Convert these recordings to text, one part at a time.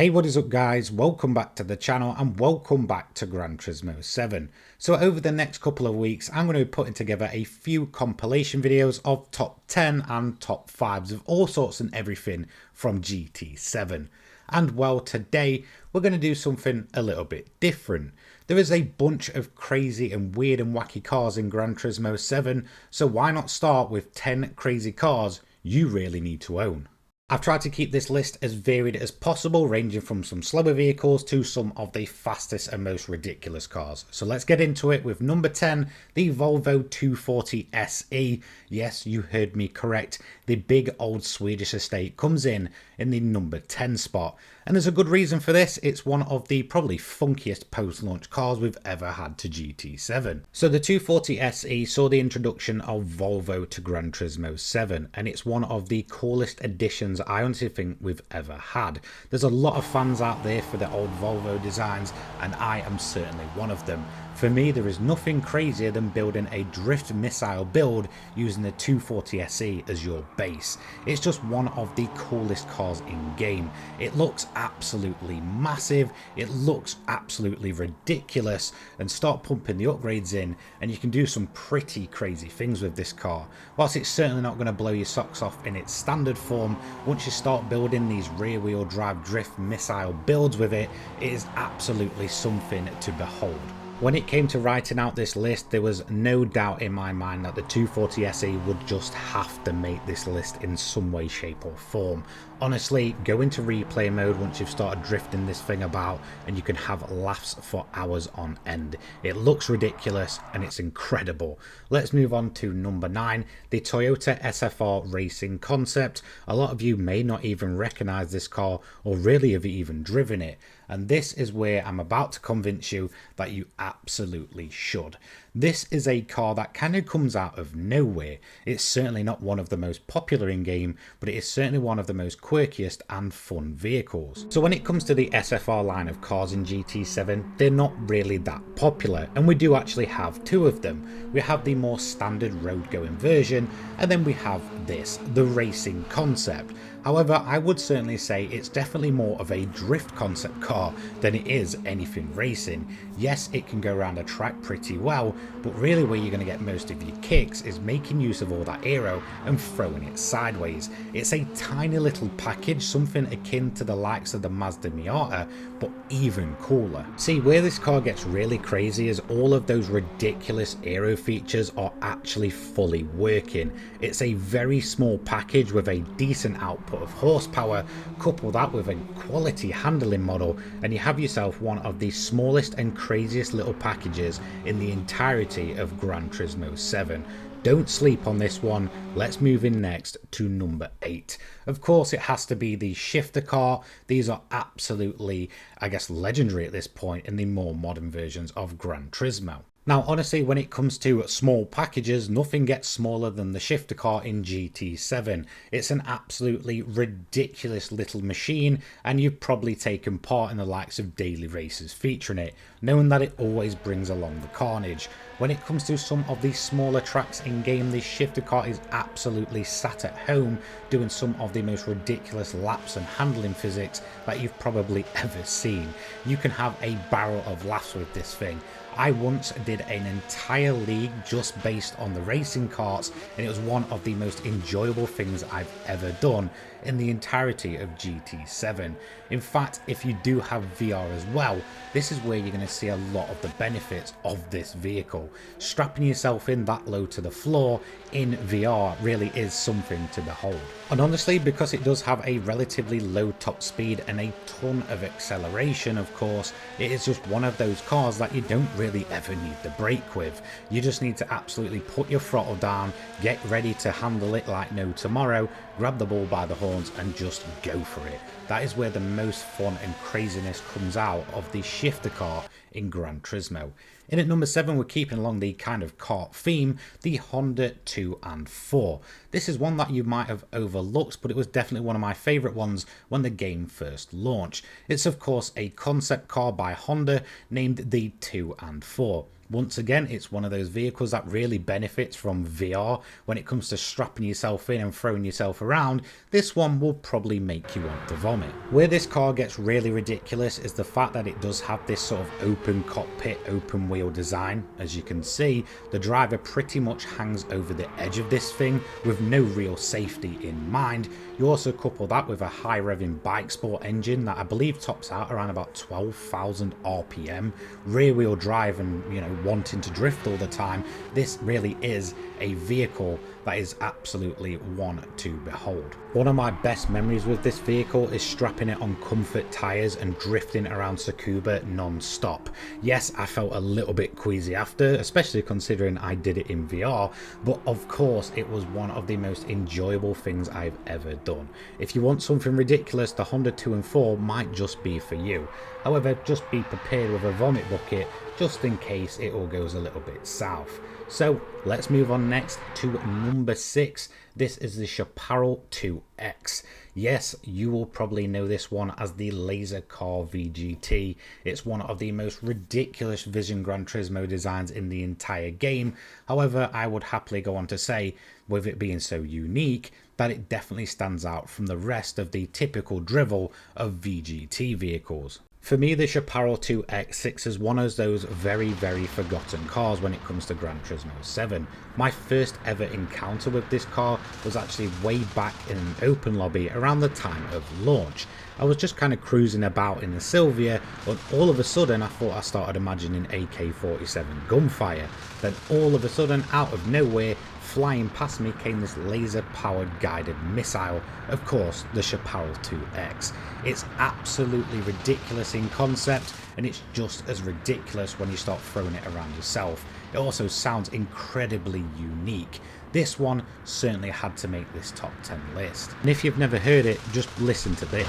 Hey, what is up guys, welcome back to the channel and welcome back to Gran Turismo 7. So over the next couple of weeks I'm going to be putting together a few compilation videos of top 10 and top 5s of all sorts and everything from GT7. And well, today we're going to do something a little bit different. There is a bunch of crazy and weird and wacky cars in Gran Turismo 7, so why not start with 10 crazy cars you really need to own. I've tried to keep this list as varied as possible, ranging from some slower vehicles to some of the fastest and most ridiculous cars. So let's get into it with number 10, the Volvo 240 SE. Yes, you heard me correct. The big old Swedish estate comes in the number 10 spot. And there's a good reason for this. It's one of the probably funkiest post-launch cars we've ever had to GT7. So the 240 SE saw the introduction of Volvo to Gran Turismo 7, and it's one of the coolest additions I honestly think we've ever had. There's a lot of fans out there for the old Volvo designs, and I am certainly one of them. For me, there is nothing crazier than building a drift missile build using the 240 SE as your base. It's just one of the coolest cars in game. It looks absolutely massive, it looks absolutely ridiculous, and start pumping the upgrades in and you can do some pretty crazy things with this car. Whilst it's certainly not going to blow your socks off in its standard form, once you start building these rear wheel drive drift missile builds with it, it is absolutely something to behold. When it came to writing out this list, there was no doubt in my mind that the 240 SE would just have to make this list in some way, shape or form. Honestly, go into replay mode once you've started drifting this thing about and you can have laughs for hours on end. It looks ridiculous and it's incredible. Let's move on to number 9, the Toyota SFR Racing Concept. A lot of you may not even recognize this car or really have even driven it. And this is where I'm about to convince you that you absolutely should. This is a car that kind of comes out of nowhere. It's certainly not one of the most popular in game, but it is certainly one of the most quirkiest and fun vehicles. So when it comes to the SFR line of cars in GT7, they're not really that popular, and we do actually have two of them. We have the more standard road going version, and then we have this, the Racing Concept. However, I would certainly say it's definitely more of a drift concept car than it is anything racing. Yes, it can go around a track pretty well, but really where you're going to get most of your kicks is making use of all that aero and throwing it sideways. It's a tiny little package, something akin to the likes of the Mazda Miata, but even cooler. See, where this car gets really crazy is all of those ridiculous aero features are actually fully working. It's a very small package with a decent output of horsepower. Couple that with a quality handling model and you have yourself one of the smallest and craziest little packages in the entirety of Gran Turismo 7. Don't sleep on this one. Let's move in next to number 8. Of course, it has to be the shifter car. These are absolutely, I guess, legendary at this point in the more modern versions of Gran Turismo. Now, honestly, when it comes to small packages, nothing gets smaller than the shifter car in GT7. It's an absolutely ridiculous little machine, and you've probably taken part in the likes of daily races featuring it, knowing that it always brings along the carnage. When it comes to some of the smaller tracks in game, this shifter car is absolutely sat at home doing some of the most ridiculous laps and handling physics that you've probably ever seen. You can have a barrel of laughs with this thing. I once did an entire league just based on the racing karts, and it was one of the most enjoyable things I've ever done in the entirety of GT7. In fact, if you do have VR as well, this is where you're going to see a lot of the benefits of this vehicle. Strapping yourself in that low to the floor in VR really is something to behold. And honestly, because it does have a relatively low top speed and a ton of acceleration, of course, it is just one of those cars that you don't really ever need the brake with. You just need to absolutely put your throttle down, get ready to handle it like no tomorrow, grab the bull by the horns and just go for it. That is where the most fun and craziness comes out of the shifter car in Gran Turismo. In at number 7, we're keeping along the kind of kart theme, the Honda 2 and 4. This is one that you might have overlooked, but it was definitely one of my favourite ones when the game first launched. It's of course a concept car by Honda named the 2 and 4. Once again, it's one of those vehicles that really benefits from VR when it comes to strapping yourself in and throwing yourself around. This one will probably make you want to vomit. Where this car gets really ridiculous is the fact that it does have this sort of open cockpit, open wheel design. As you can see, the driver pretty much hangs over the edge of this thing with no real safety in mind. You also couple that with a high revving bike sport engine that I believe tops out around about 12,000 RPM, rear wheel drive, and wanting to drift all the time. This really is a vehicle that is absolutely one to behold. One of my best memories with this vehicle is strapping it on comfort tyres and drifting around Tsukuba non-stop. Yes, I felt a little bit queasy after, especially considering I did it in VR, but of course it was one of the most enjoyable things I've ever done. If you want something ridiculous, the Honda 2 and 4 might just be for you. However, just be prepared with a vomit bucket just in case it all goes a little bit south. So let's move on next to number 6. This is the Chaparral 2X. Yes, you will probably know this one as the Laser Car VGT. It's one of the most ridiculous Vision Gran Turismo designs in the entire game. However, I would happily go on to say, with it being so unique, that it definitely stands out from the rest of the typical drivel of VGT vehicles. For me, the Chaparral 2X sits as one of those very, very forgotten cars when it comes to Gran Turismo 7. My first ever encounter with this car was actually way back in an open lobby around the time of launch. I was just kind of cruising about in the Sylvia, and all of a sudden I thought I started imagining AK-47 gunfire. Then all of a sudden, out of nowhere, flying past me came this laser powered guided missile, of course the Chaparral 2X. It's absolutely ridiculous in concept, and it's just as ridiculous when you start throwing it around yourself. It also sounds incredibly unique. This one certainly had to make this top 10 list. And if you've never heard it, just listen to this.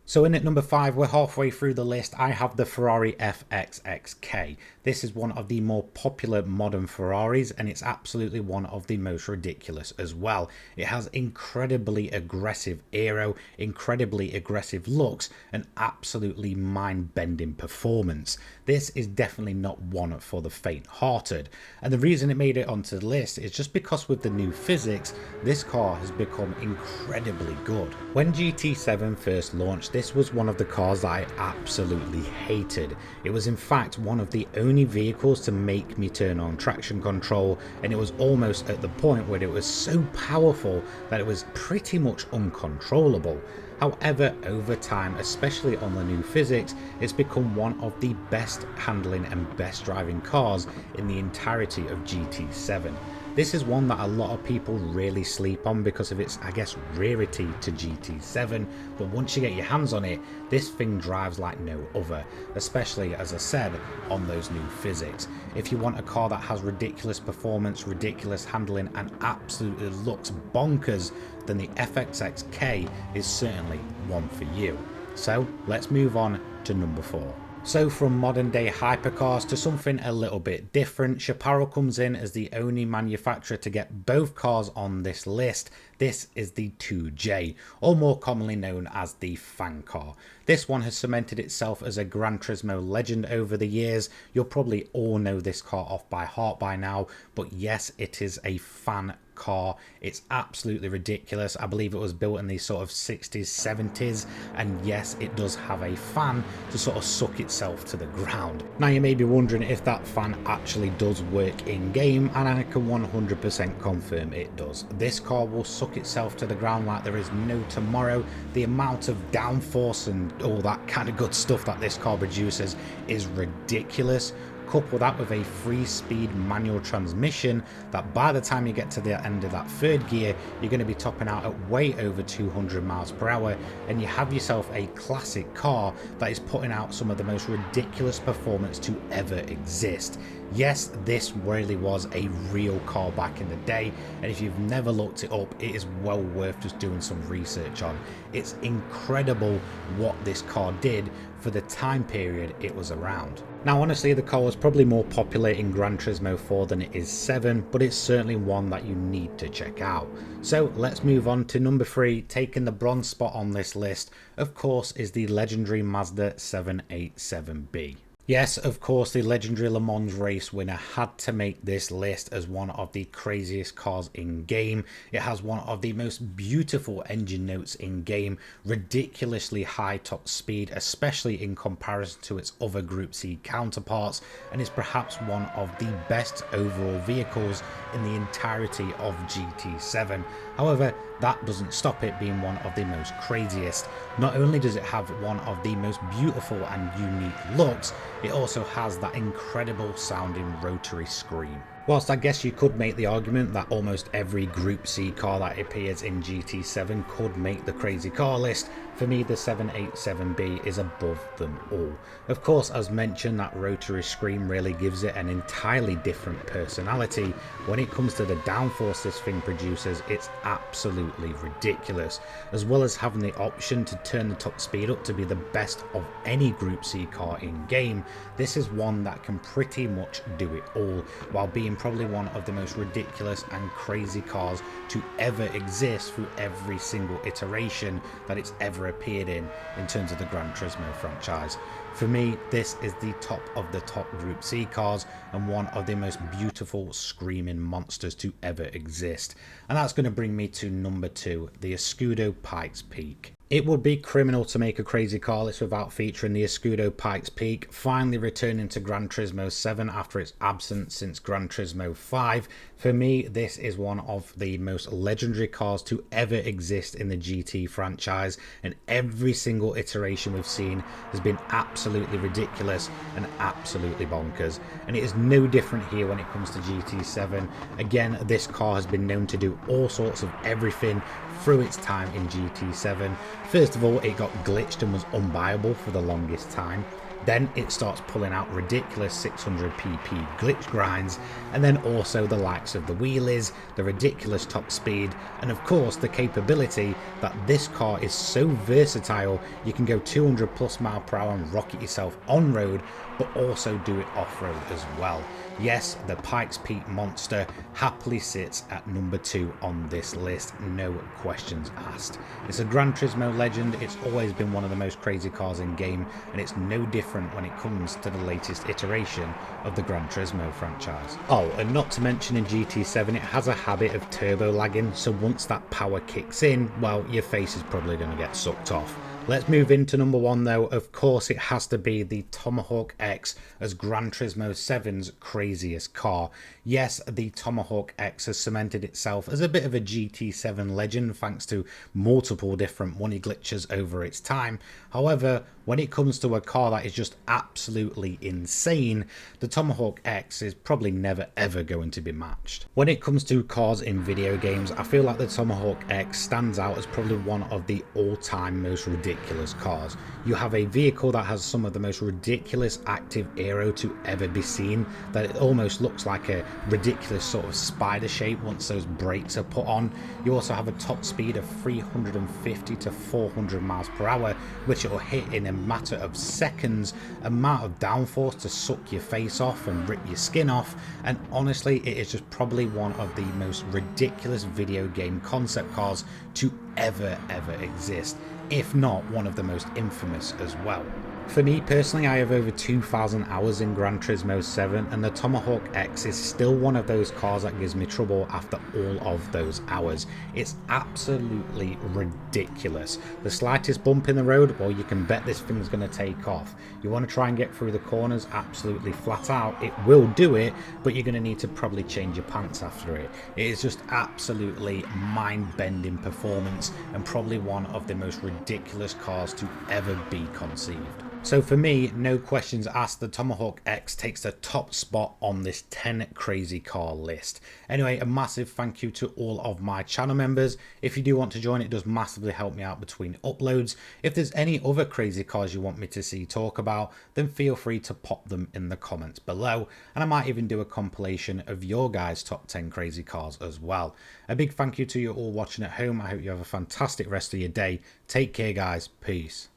So in at number 5, we're halfway through the list. I have the Ferrari FXX-K. This is one of the more popular modern Ferraris, and it's absolutely one of the most ridiculous as well. It has incredibly aggressive aero, incredibly aggressive looks, and absolutely mind-bending performance. This is definitely not one for the faint-hearted. And the reason it made it onto the list is just because with the new physics, this car has become incredibly good. When GT7 first launched, this was one of the cars that I absolutely hated. It was in fact one of the only vehicles to make me turn on traction control, and it was almost at the point where it was so powerful that it was pretty much uncontrollable. However, over time, especially on the new physics, it's become one of the best handling and best driving cars in the entirety of GT7. This is one that a lot of people really sleep on because of its, I guess, rarity to GT7, but once you get your hands on it, this thing drives like no other, especially, as I said, on those new physics. If you want a car that has ridiculous performance, ridiculous handling, and absolutely looks bonkers, then the FXX-K is certainly one for you. So let's move on to number 4. So from modern day hypercars to something a little bit different, Chaparral comes in as the only manufacturer to get both cars on this list. This is the 2J, or more commonly known as the fan car. This one has cemented itself as a Gran Turismo legend over the years. You'll probably all know this car off by heart by now, but yes, it is a fan car. It's absolutely ridiculous. I believe it was built in the sort of 60s, 70s, and yes, it does have a fan to sort of suck itself to the ground. Now you may be wondering if that fan actually does work in game, and I can 100% confirm it does. This car will suck itself to the ground like there is no tomorrow. The amount of downforce and all that kind of good stuff that this car produces is ridiculous. Couple that with a 3-speed manual transmission that by the time you get to the end of that third gear, you're going to be topping out at way over 200 miles per hour, and you have yourself a classic car that is putting out some of the most ridiculous performance to ever exist. Yes, this really was a real car back in the day, and if you've never looked it up, it is well worth just doing some research on. It's incredible what this car did for the time period it was around. Now honestly, the car was probably more popular in Gran Turismo 4 than it is 7, but it's certainly one that you need to check out. So let's move on to number 3, taking the bronze spot on this list, of course, is the legendary Mazda 787B. Yes, of course, the legendary Le Mans race winner had to make this list as one of the craziest cars in game. It has one of the most beautiful engine notes in game, ridiculously high top speed, especially in comparison to its other Group C counterparts, and is perhaps one of the best overall vehicles in the entirety of GT7. However, that doesn't stop it being one of the most craziest. Not only does it have one of the most beautiful and unique looks, it also has that incredible sounding rotary scream. Whilst I guess you could make the argument that almost every Group C car that appears in GT7 could make the crazy car list, for me the 787B is above them all. Of course, as mentioned, that rotary scream really gives it an entirely different personality. When it comes to the downforce this thing produces, it's absolutely ridiculous. As well as having the option to turn the top speed up to be the best of any Group C car in game, this is one that can pretty much do it all, while being probably one of the most ridiculous and crazy cars to ever exist through every single iteration that it's ever appeared in terms of the Gran Turismo franchise. For me, this is the top of the top Group C cars and one of the most beautiful screaming monsters to ever exist. And that's going to bring me to number 2, the Escudo Pikes Peak. It would be criminal to make a crazy car list without featuring the Escudo Pikes Peak, finally returning to Gran Turismo 7 after its absence since Gran Turismo 5. For me, this is one of the most legendary cars to ever exist in the GT franchise, and every single iteration we've seen has been absolutely ridiculous and absolutely bonkers. And it is no different here when it comes to GT7. Again, this car has been known to do all sorts of everything through its time in GT7. First of all, it got glitched and was unbuyable for the longest time. Then it starts pulling out ridiculous 600 pp glitch grinds, and then also the likes of the wheelies, the ridiculous top speed, and of course the capability that this car is so versatile you can go 200 plus mph and rocket yourself on road, but also do it off-road as well. Yes, the Pikes Peak monster happily sits at number 2 on this list, no questions asked. It's a Gran Turismo legend, it's always been one of the most crazy cars in game, and it's no different when it comes to the latest iteration of the Gran Turismo franchise. Oh, and not to mention in GT7 it has a habit of turbo lagging, so once that power kicks in, well, your face is probably going to get sucked off. Let's move into number 1 though. Of course it has to be the Tomahawk X as Gran Turismo 7's craziest car. Yes, the Tomahawk X has cemented itself as a bit of a GT7 legend thanks to multiple different money glitches over its time. However, when it comes to a car that is just absolutely insane, the Tomahawk X is probably never ever going to be matched. When it comes to cars in video games, I feel like the Tomahawk X stands out as probably one of the all-time most ridiculous cars. You have a vehicle that has some of the most ridiculous active aero to ever be seen, that it almost looks like a ridiculous sort of spider shape once those brakes are put on. You also have a top speed of 350 to 400 miles per hour, which it will hit in a matter of seconds, amount of downforce to suck your face off and rip your skin off, and honestly it is just probably one of the most ridiculous video game concept cars to ever exist, if not one of the most infamous as well. For me personally, I have over 2,000 hours in Gran Turismo 7, and the Tomahawk X is still one of those cars that gives me trouble after all of those hours. It's absolutely ridiculous. The slightest bump in the road, well, you can bet this thing's going to take off. You want to try and get through the corners absolutely flat out, it will do it, but you're going to need to probably change your pants after it. It is just absolutely mind-bending performance and probably one of the most ridiculous cars to ever be conceived. So for me, no questions asked, the Tomahawk X takes the top spot on this 10 crazy car list. Anyway, a massive thank you to all of my channel members. If you do want to join, it does massively help me out between uploads. If there's any other crazy cars you want me to see talk about, then feel free to pop them in the comments below. And I might even do a compilation of your guys' top 10 crazy cars as well. A big thank you to you all watching at home. I hope you have a fantastic rest of your day. Take care, guys. Peace.